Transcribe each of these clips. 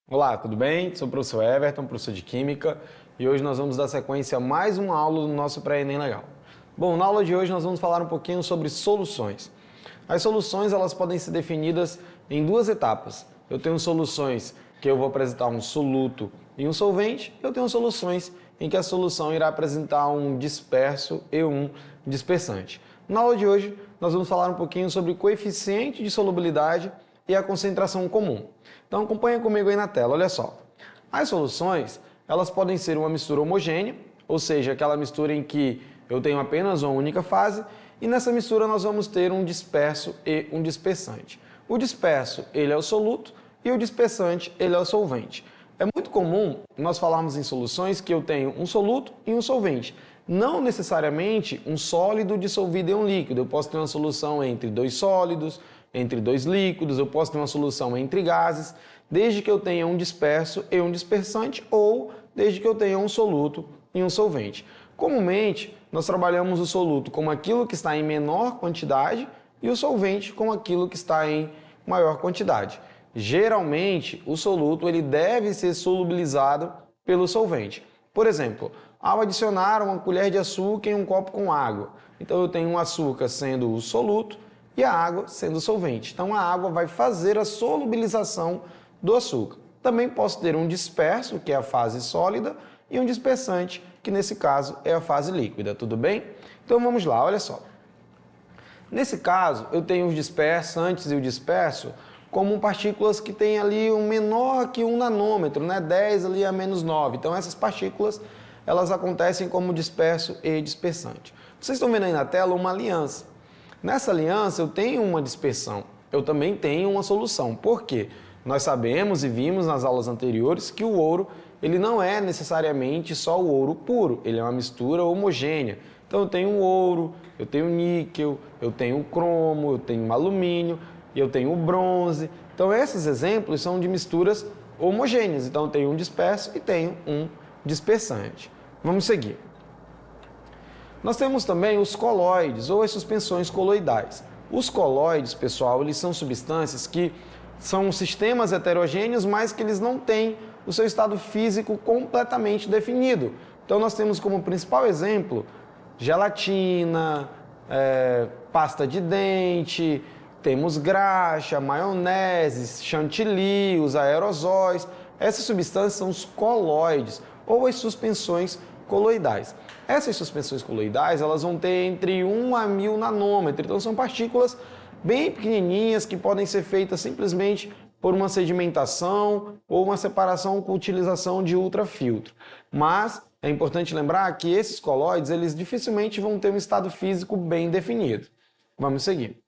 Olá, tudo bem? Sou o professor Everton, professor de Química, e hoje nós vamos dar sequência a mais uma aula do nosso Pré-ENEM Legal. Bom, na aula de hoje nós vamos falar um pouquinho sobre soluções. As soluções elas podem ser definidas em duas etapas. Eu tenho soluções que eu vou apresentar um soluto e um solvente, eu tenho soluções em que a solução irá apresentar um disperso e um dispersante. Na aula de hoje nós vamos falar um pouquinho sobre coeficiente de solubilidade e a concentração comum. Então acompanha comigo aí na tela, olha só. As soluções, elas podem ser uma mistura homogênea, ou seja, aquela mistura em que eu tenho apenas uma única fase, e nessa mistura nós vamos ter um disperso e um dispersante. O disperso, ele é o soluto, e o dispersante, ele é o solvente. É muito comum nós falarmos em soluções que eu tenho um soluto e um solvente. Não necessariamente um sólido dissolvido em um líquido. Eu posso ter uma solução entre dois sólidos, entre dois líquidos, eu posso ter uma solução entre gases, desde que eu tenha um disperso e um dispersante, ou desde que eu tenha um soluto e um solvente. Comumente, nós trabalhamos o soluto como aquilo que está em menor quantidade e o solvente como aquilo que está em maior quantidade. Geralmente, o soluto ele deve ser solubilizado pelo solvente. Por exemplo, ao adicionar uma colher de açúcar em um copo com água, então eu tenho um açúcar sendo o soluto e a água sendo o solvente. Então a água vai fazer a solubilização do açúcar. Também posso ter um disperso, que é a fase sólida, e um dispersante, que nesse caso é a fase líquida, tudo bem? Então vamos lá, olha só. Nesse caso, eu tenho os dispersantes e o disperso como partículas que têm ali um menor que 1 nanômetro, né? 10 ali a menos 9. Então essas partículas, elas acontecem como disperso e dispersante. Vocês estão vendo aí na tela uma aliança. Nessa aliança eu tenho uma dispersão, eu também tenho uma solução. Por quê? Nós sabemos e vimos nas aulas anteriores que o ouro ele não é necessariamente só o ouro puro, ele é uma mistura homogênea. Então eu tenho ouro, eu tenho níquel, eu tenho cromo, eu tenho alumínio e eu tenho bronze. Então esses exemplos são de misturas homogêneas. Então eu tenho um disperso e tenho um dispersante. Vamos seguir. Nós temos também os colóides, ou as suspensões coloidais. Os colóides, pessoal, eles são substâncias que são sistemas heterogêneos, mas que eles não têm o seu estado físico completamente definido. Então nós temos como principal exemplo gelatina, pasta de dente, temos graxa, maionese, chantilly, os aerosóis. Essas substâncias são os colóides, ou as suspensões coloidais. Essas suspensões coloidais, elas vão ter entre 1 a 1000 nanômetros, então são partículas bem pequenininhas que podem ser feitas simplesmente por uma sedimentação ou uma separação com utilização de ultrafiltro. Mas é importante lembrar que esses colóides, eles dificilmente vão ter um estado físico bem definido. Vamos seguir.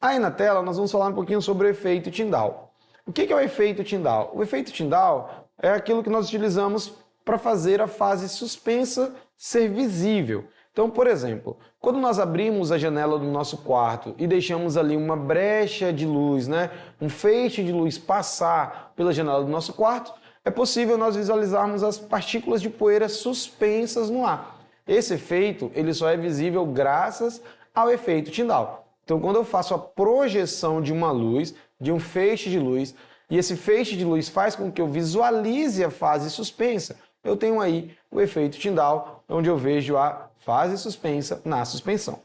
Aí na tela nós vamos falar um pouquinho sobre o efeito Tyndall. O que é o efeito Tyndall? O efeito Tyndall é aquilo que nós utilizamos para fazer a fase suspensa ser visível. Então, por exemplo, quando nós abrimos a janela do nosso quarto e deixamos ali uma brecha de luz, né, um feixe de luz passar pela janela do nosso quarto, é possível nós visualizarmos as partículas de poeira suspensas no ar. Esse efeito ele só é visível graças ao efeito Tyndall. Então, quando eu faço a projeção de uma luz, de um feixe de luz, e esse feixe de luz faz com que eu visualize a fase suspensa, eu tenho aí o efeito Tyndall, onde eu vejo a fase suspensa na suspensão.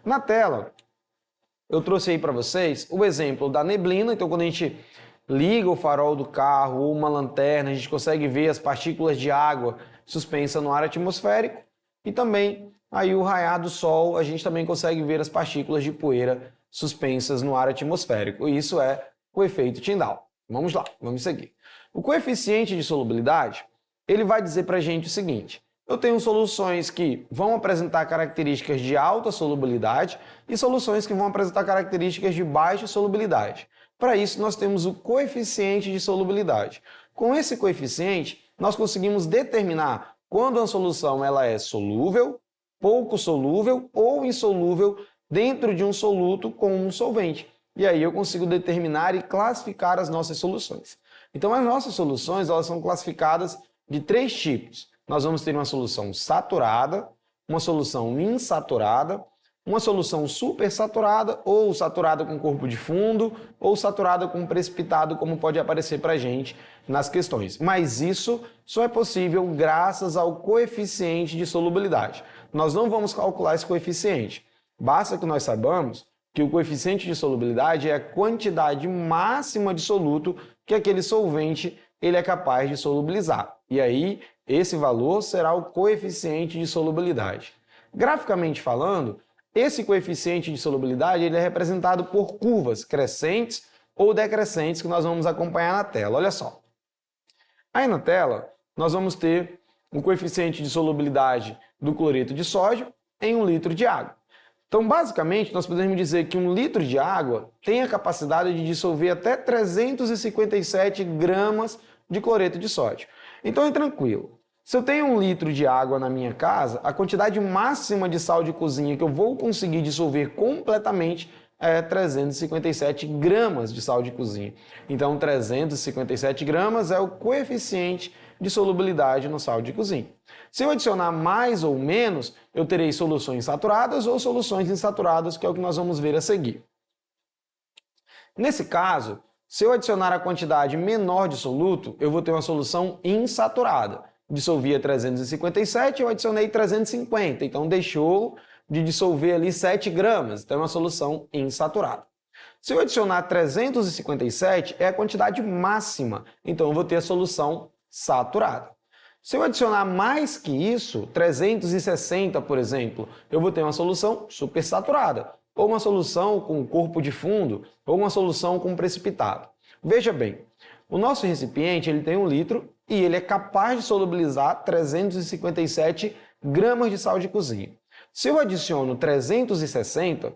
Na tela, eu trouxe aí para vocês o exemplo da neblina. Então, quando a gente liga o farol do carro ou uma lanterna, a gente consegue ver as partículas de água suspensas no ar atmosférico. E também, aí o raiar do sol, a gente também consegue ver as partículas de poeira suspensas no ar atmosférico. E isso é o efeito Tyndall. Vamos lá, vamos seguir. O coeficiente de solubilidade, ele vai dizer para a gente o seguinte: eu tenho soluções que vão apresentar características de alta solubilidade e soluções que vão apresentar características de baixa solubilidade. Para isso, nós temos o coeficiente de solubilidade. Com esse coeficiente, nós conseguimos determinar quando a solução ela é solúvel, pouco solúvel ou insolúvel dentro de um soluto com um solvente. e aí eu consigo determinar e classificar as nossas soluções. Então, as nossas soluções elas são classificadas de 3 tipos. Nós vamos ter uma solução saturada, uma solução insaturada, uma solução supersaturada, ou saturada com corpo de fundo, ou saturada com precipitado, como pode aparecer para a gente nas questões. Mas isso só é possível graças ao coeficiente de solubilidade. Nós não vamos calcular esse coeficiente. Basta que nós saibamos que o coeficiente de solubilidade é a quantidade máxima de soluto que aquele solvente ele é capaz de solubilizar. E aí, esse valor será o coeficiente de solubilidade. Graficamente falando, esse coeficiente de solubilidade ele é representado por curvas crescentes ou decrescentes que nós vamos acompanhar na tela. Olha só. Aí na tela, nós vamos ter o coeficiente de solubilidade do cloreto de sódio em 1 litro de água. Então, basicamente, nós podemos dizer que 1 litro de água tem a capacidade de dissolver até 357 gramas de cloreto de sódio. Então, é tranquilo. Se eu tenho 1 litro de água na minha casa, a quantidade máxima de sal de cozinha que eu vou conseguir dissolver completamente é 357 gramas de sal de cozinha. Então, 357 gramas é o coeficiente de solubilidade no sal de cozinha. Se eu adicionar mais ou menos, eu terei soluções saturadas ou soluções insaturadas, que é o que nós vamos ver a seguir. Nesse caso, se eu adicionar a quantidade menor de soluto, eu vou ter uma solução insaturada. Dissolvia 357, eu adicionei 350, então deixou de dissolver ali 7 gramas, então é uma solução insaturada. Se eu adicionar 357, é a quantidade máxima, então eu vou ter a solução saturada. Se eu adicionar mais que isso, 360, por exemplo, eu vou ter uma solução supersaturada, ou uma solução com corpo de fundo, ou uma solução com precipitado. Veja bem, o nosso recipiente ele tem 1 litro e ele é capaz de solubilizar 357 gramas de sal de cozinha. Se eu adiciono 360,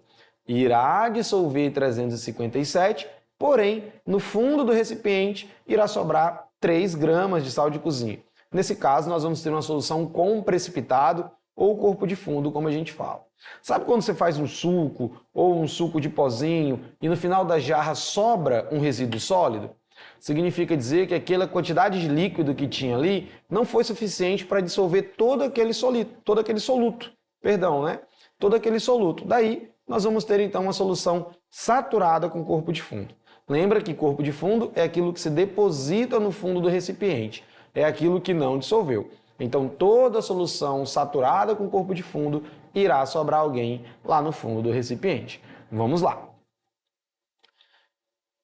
irá dissolver 357, porém, no fundo do recipiente irá sobrar 3 gramas de sal de cozinha. Nesse caso, nós vamos ter uma solução com precipitado ou corpo de fundo, como a gente fala. Sabe quando você faz um suco ou um suco de pozinho e no final da jarra sobra um resíduo sólido? Significa dizer que aquela quantidade de líquido que tinha ali não foi suficiente para dissolver todo aquele soluto. Daí, nós vamos ter então uma solução saturada com corpo de fundo. Lembra que corpo de fundo é aquilo que se deposita no fundo do recipiente, é aquilo que não dissolveu. Então, toda solução saturada com corpo de fundo irá sobrar alguém lá no fundo do recipiente. Vamos lá.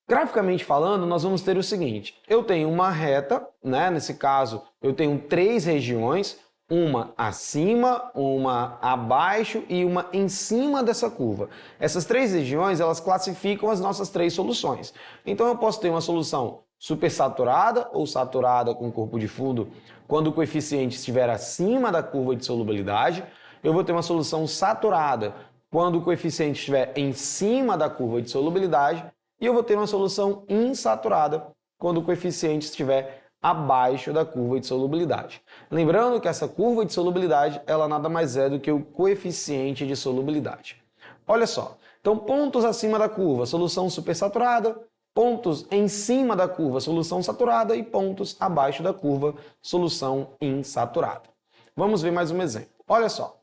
Graficamente falando, nós vamos ter o seguinte, eu tenho uma reta, nesse caso eu tenho 3 regiões, uma acima, uma abaixo e uma em cima dessa curva. Essas 3 regiões, elas classificam as nossas 3 soluções. Então eu posso ter uma solução supersaturada ou saturada com corpo de fundo quando o coeficiente estiver acima da curva de solubilidade. Eu vou ter uma solução saturada quando o coeficiente estiver em cima da curva de solubilidade. E eu vou ter uma solução insaturada quando o coeficiente estiver abaixo da curva de solubilidade. Lembrando que essa curva de solubilidade, ela nada mais é do que o coeficiente de solubilidade. Olha só, então pontos acima da curva, solução supersaturada, pontos em cima da curva, solução saturada e pontos abaixo da curva, solução insaturada. Vamos ver mais um exemplo. Olha só.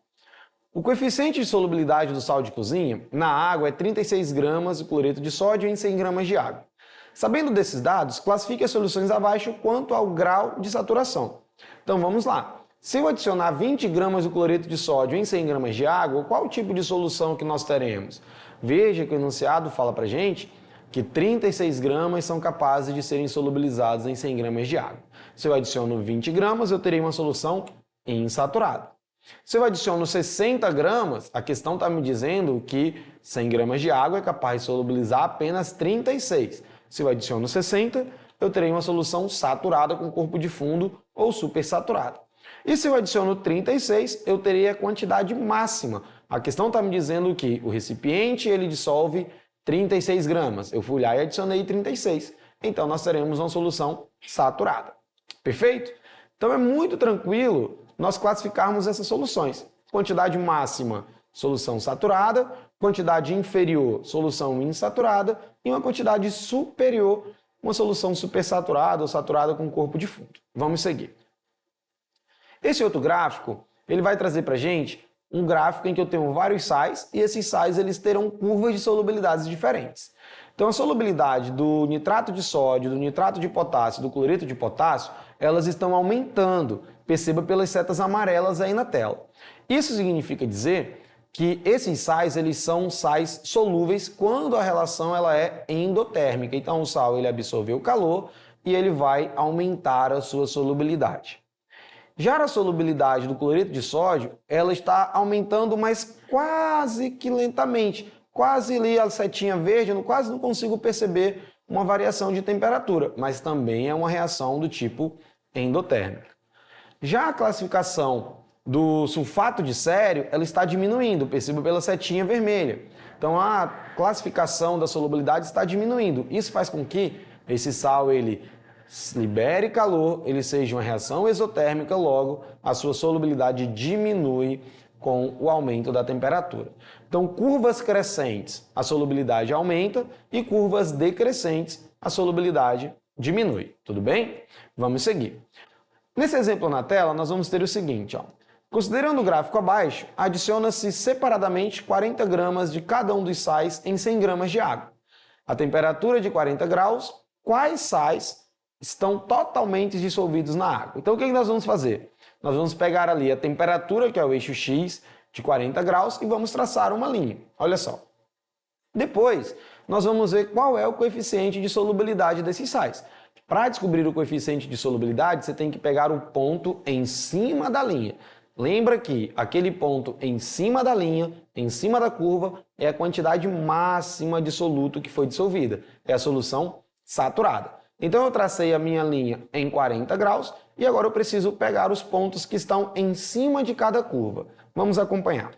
O coeficiente de solubilidade do sal de cozinha na água é 36 gramas de cloreto de sódio em 100 gramas de água. Sabendo desses dados, classifique as soluções abaixo quanto ao grau de saturação. Então vamos lá. Se eu adicionar 20 gramas de cloreto de sódio em 100 gramas de água, qual o tipo de solução que nós teremos? Veja que o enunciado fala para a gente que 36 gramas são capazes de serem solubilizados em 100 gramas de água. Se eu adiciono 20 gramas, eu terei uma solução insaturada. Se eu adiciono 60 gramas, a questão está me dizendo que 100 gramas de água é capaz de solubilizar apenas 36. Se eu adiciono 60, eu terei uma solução saturada com corpo de fundo ou supersaturada. E se eu adiciono 36, eu terei a quantidade máxima. A questão está me dizendo que o recipiente ele dissolve 36 gramas. Eu fui lá e adicionei 36. Então, nós teremos uma solução saturada. Perfeito? Então, é muito tranquilo nós classificarmos essas soluções. Quantidade máxima, solução saturada. quantidade inferior, solução insaturada, e uma quantidade superior, uma solução supersaturada ou saturada com corpo de fundo. Vamos seguir. Esse outro gráfico, ele vai trazer para a gente um gráfico em que eu tenho vários sais e esses sais eles terão curvas de solubilidades diferentes. Então a solubilidade do nitrato de sódio, do nitrato de potássio, do cloreto de potássio, elas estão aumentando. Perceba pelas setas amarelas aí na tela. Isso significa dizer que esses sais eles são sais solúveis quando a relação ela é endotérmica. Então o sal ele absorveu o calor e ele vai aumentar a sua solubilidade. Já a solubilidade do cloreto de sódio, ela está aumentando, mas quase que lentamente. Quase ali a setinha verde, eu quase não consigo perceber uma variação de temperatura, mas também é uma reação do tipo endotérmica. Já a classificação do sulfato de sério, ela está diminuindo, perceba pela setinha vermelha. Então a classificação da solubilidade está diminuindo. Isso faz com que esse sal ele libere calor, ele seja uma reação exotérmica, logo a sua solubilidade diminui com o aumento da temperatura. Então, curvas crescentes, a solubilidade aumenta, e curvas decrescentes, a solubilidade diminui. Tudo bem? Vamos seguir. Nesse exemplo na tela, nós vamos ter o seguinte, ó. Considerando o gráfico abaixo, adiciona-se separadamente 40 gramas de cada um dos sais em 100 gramas de água. A temperatura de 40 graus, quais sais estão totalmente dissolvidos na água? Então, o que nós vamos fazer? Nós vamos pegar ali a temperatura, que é o eixo X, de 40 graus, e vamos traçar uma linha. Olha só. Depois, nós vamos ver qual é o coeficiente de solubilidade desses sais. Para descobrir o coeficiente de solubilidade, você tem que pegar o ponto em cima da linha. Lembra que aquele ponto em cima da linha, em cima da curva, é a quantidade máxima de soluto que foi dissolvida. É a solução saturada. Então eu tracei a minha linha em 40 graus e agora eu preciso pegar os pontos que estão em cima de cada curva. Vamos acompanhar.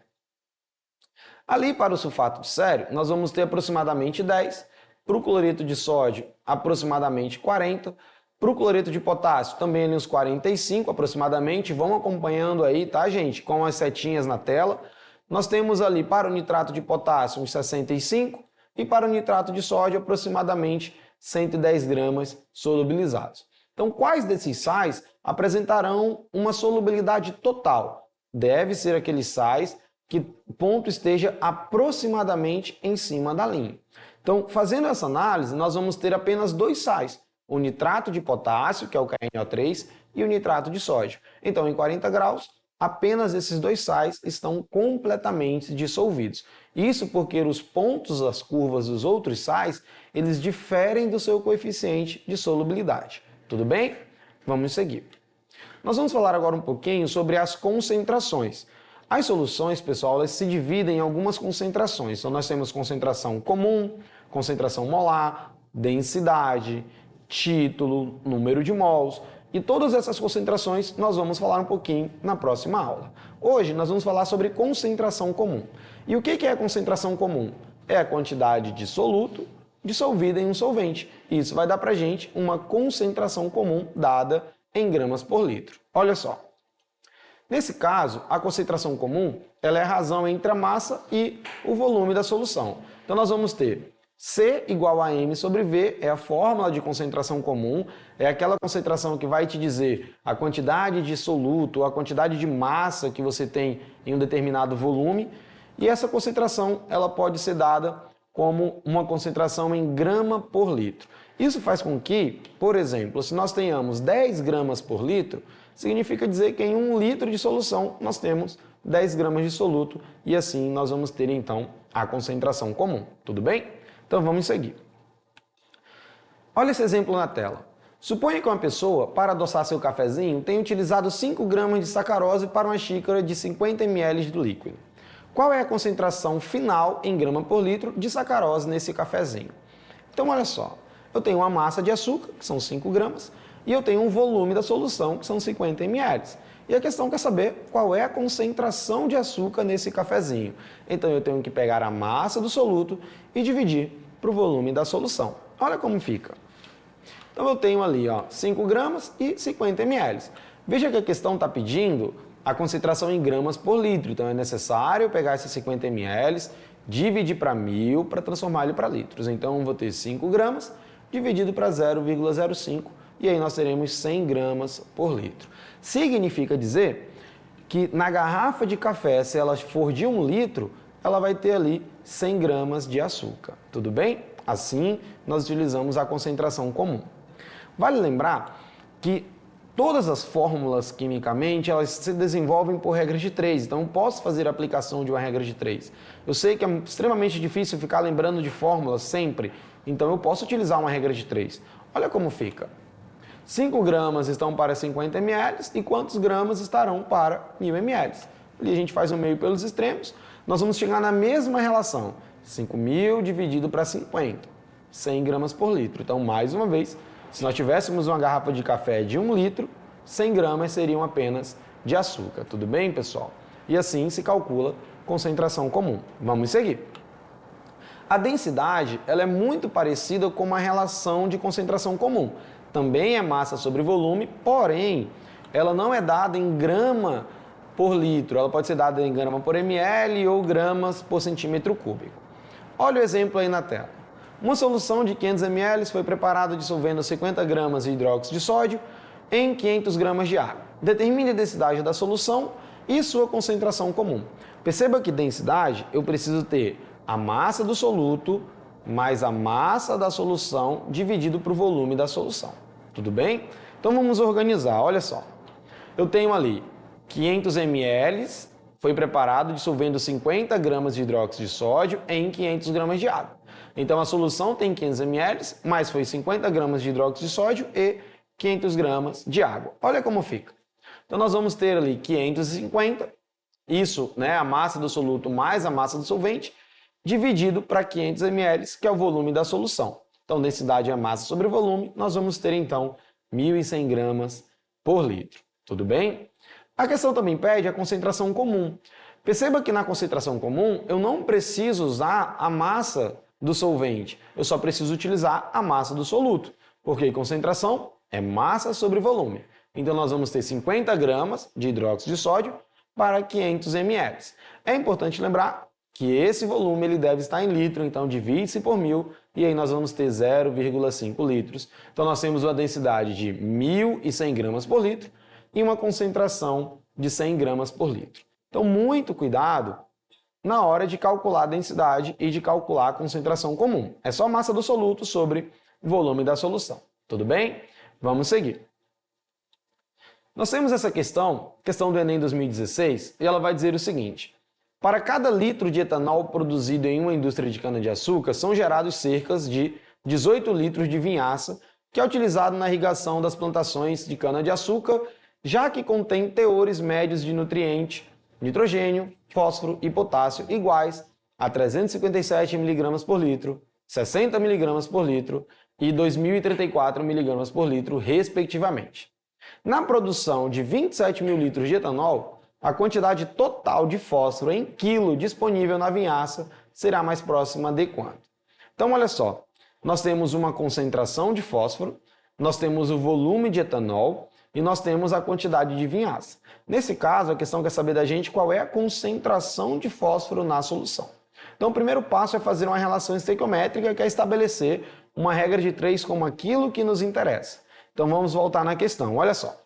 Ali para o sulfato de sério, nós vamos ter aproximadamente 10, para o cloreto de sódio aproximadamente 40, para o cloreto de potássio também ali uns 45 aproximadamente. Vão acompanhando aí, tá gente? Com as setinhas na tela. Nós temos ali para o nitrato de potássio uns 65 e para o nitrato de sódio aproximadamente 110 gramas solubilizados. Então, quais desses sais apresentarão uma solubilidade total? Deve ser aqueles sais que o ponto esteja aproximadamente em cima da linha. Então, fazendo essa análise, nós vamos ter apenas dois sais, o nitrato de potássio, que é o KNO3, e o nitrato de sódio. Então, em 40 graus, apenas esses dois sais estão completamente dissolvidos. Isso porque os pontos das curvas dos outros sais, eles diferem do seu coeficiente de solubilidade. Tudo bem? Vamos seguir. Nós vamos falar agora um pouquinho sobre as concentrações. As soluções, pessoal, elas se dividem em algumas concentrações. Então, nós temos concentração comum, concentração molar, densidade, título, número de mols. E todas essas concentrações nós vamos falar um pouquinho na próxima aula. Hoje nós vamos falar sobre concentração comum. E o que é a concentração comum? É a quantidade de soluto dissolvida em um solvente. Isso vai dar para a gente uma concentração comum dada em gramas por litro. Olha só. Nesse caso, a concentração comum ela é a razão entre a massa e o volume da solução. Então nós vamos ter C igual a M sobre V, é a fórmula de concentração comum, é aquela concentração que vai te dizer a quantidade de soluto, a quantidade de massa que você tem em um determinado volume, e essa concentração ela pode ser dada como uma concentração em grama por litro. Isso faz com que, por exemplo, se nós tenhamos 10 gramas por litro, significa dizer que em 1 litro de solução nós temos 10 gramas de soluto, e assim nós vamos ter então a concentração comum, tudo bem? Então vamos seguir. Olha esse exemplo na tela. Suponha que uma pessoa, para adoçar seu cafezinho, tenha utilizado 5 gramas de sacarose para uma xícara de 50 ml do líquido. Qual é a concentração final em grama por litro de sacarose nesse cafezinho? Então olha só, eu tenho uma massa de açúcar, que são 5 gramas, e eu tenho um volume da solução, que são 50 ml. E a questão quer saber qual é a concentração de açúcar nesse cafezinho. Então eu tenho que pegar a massa do soluto e dividir para o volume da solução. Olha como fica. Então eu tenho ali 5 gramas e 50 ml. Veja que a questão está pedindo a concentração em gramas por litro. Então é necessário pegar esses 50 ml, dividir para 1000 para transformar ele para litros. Então, eu vou ter 5 gramas dividido para 0,05 e aí nós teremos 100 gramas por litro. Significa dizer que na garrafa de café, se ela for de 1 litro, ela vai ter ali 100 gramas de açúcar. Tudo bem? Assim, nós utilizamos a concentração comum. Vale lembrar que todas as fórmulas, quimicamente, elas se desenvolvem por regras de 3. Então, eu posso fazer a aplicação de uma regra de 3. Eu sei que é extremamente difícil ficar lembrando de fórmulas sempre. Então, eu posso utilizar uma regra de 3. Olha como fica. 5 gramas estão para 50 ml e quantos gramas estarão para 1000 ml? Ali a gente faz o meio pelos extremos. Nós vamos chegar na mesma relação. 5.000 dividido para 50. 100 gramas por litro. Então, mais uma vez, se nós tivéssemos uma garrafa de café de 1 litro, 100 gramas seriam apenas de açúcar. Tudo bem, pessoal? E assim se calcula concentração comum. Vamos seguir. A densidade ela é muito parecida com uma relação de concentração comum. Também é massa sobre volume, porém, ela não é dada em grama por litro. Ela pode ser dada em grama por ml ou gramas por centímetro cúbico. Olha o exemplo aí na tela. Uma solução de 500 ml foi preparada dissolvendo 50 gramas de hidróxido de sódio em 500 gramas de água. Determine a densidade da solução e sua concentração comum. Perceba que densidade eu preciso ter a massa do soluto mais a massa da solução dividido para o volume da solução. Tudo bem? Então vamos organizar, olha só. Eu tenho ali 500 ml, foi preparado dissolvendo 50 gramas de hidróxido de sódio em 500 gramas de água. Então a solução tem 500 ml, mais foi 50 gramas de hidróxido de sódio e 500 gramas de água. Olha como fica. Então nós vamos ter ali 550, isso, né, a massa do soluto mais a massa do solvente, dividido para 500 ml, que é o volume da solução. Então, densidade é massa sobre volume, nós vamos ter, então, 1.100 gramas por litro. Tudo bem? A questão também pede a concentração comum. Perceba que na concentração comum, eu não preciso usar a massa do solvente, eu só preciso utilizar a massa do soluto, porque concentração é massa sobre volume. Então, nós vamos ter 50 gramas de hidróxido de sódio para 500 ml. É importante lembrar que esse volume ele deve estar em litro, então divide-se por 1000 e aí nós vamos ter 0,5 litros. Então nós temos uma densidade de 1.100 gramas por litro e uma concentração de 100 gramas por litro. Então muito cuidado na hora de calcular a densidade e de calcular a concentração comum. É só massa do soluto sobre volume da solução. Tudo bem? Vamos seguir. Nós temos essa questão do Enem 2016, e ela vai dizer o seguinte: para cada litro de etanol produzido em uma indústria de cana-de-açúcar, são gerados cerca de 18 litros de vinhaça, que é utilizado na irrigação das plantações de cana-de-açúcar, já que contém teores médios de nutriente, nitrogênio, fósforo e potássio iguais a 357 mg por litro, 60 mg por litro e 2.034 mg por litro, respectivamente. Na produção de 27 mil litros de etanol, a quantidade total de fósforo em quilo disponível na vinhaça será mais próxima de quanto? Então, olha só, nós temos uma concentração de fósforo, nós temos o volume de etanol e nós temos a quantidade de vinhaça. Nesse caso, a questão quer saber da gente qual é a concentração de fósforo na solução. Então, o primeiro passo é fazer uma relação estequiométrica, que é estabelecer uma regra de 3 como aquilo que nos interessa. Então, vamos voltar na questão, olha só.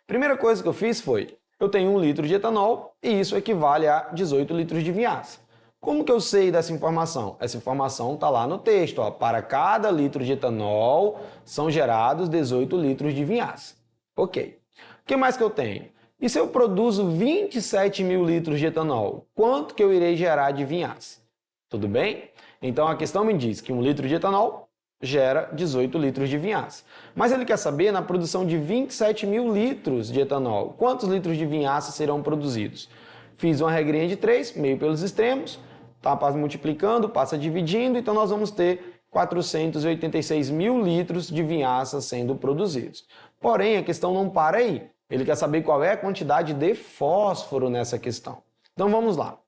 Primeira coisa que eu fiz foi: eu tenho 1 litro de etanol e isso equivale a 18 litros de vinhaça. Como que eu sei dessa informação? Essa informação está lá no texto. Ó. Para cada litro de etanol são gerados 18 litros de vinhaça. Ok. O que mais que eu tenho? E se eu produzo 27 mil litros de etanol, quanto que eu irei gerar de vinhaça? Tudo bem? Então a questão me diz que 1 litro de etanol gera 18 litros de vinhaça. Mas ele quer saber, na produção de 27 mil litros de etanol, quantos litros de vinhaça serão produzidos? Fiz uma regrinha de 3, meio pelos extremos, tá? Passa multiplicando, passa dividindo, então nós vamos ter 486 mil litros de vinhaça sendo produzidos. Porém, a questão não para aí. Ele quer saber qual é a quantidade de fósforo nessa questão. Então vamos lá.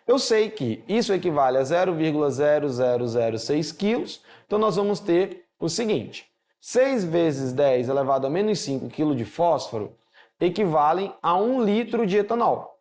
Eu sei que isso equivale a 0,0006 quilos, então nós vamos ter o seguinte: 6 vezes 10 elevado a menos 5 kg de fósforo equivalem a 1 litro de etanol.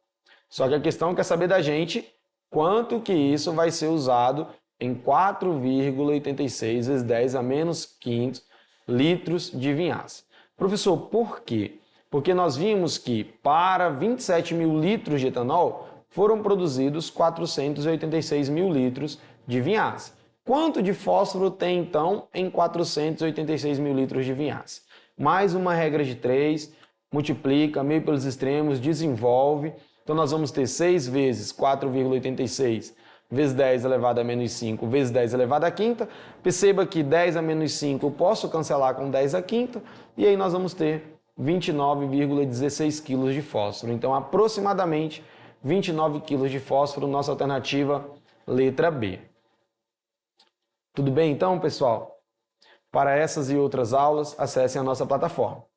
Só que a questão quer saber da gente quanto que isso vai ser usado em 4,86 vezes 10 a menos quinto litros de vinhaça. Professor, por quê? Porque nós vimos que para 27 mil litros de etanol foram produzidos 486 mil litros de vinhaça. Quanto de fósforo tem então em 486 mil litros de vinhaça? Mais uma regra de 3, multiplica, meio pelos extremos, desenvolve. Então nós vamos ter 6 vezes 4,86 vezes 10 elevado a menos 5 vezes 10 elevado a quinta. Perceba que 10 a menos 5 eu posso cancelar com 10 a quinta. E aí nós vamos ter 29,16 kg de fósforo. Então, aproximadamente 29 kg de fósforo, nossa alternativa, letra B. Tudo bem então, pessoal? Para essas e outras aulas, acessem a nossa plataforma.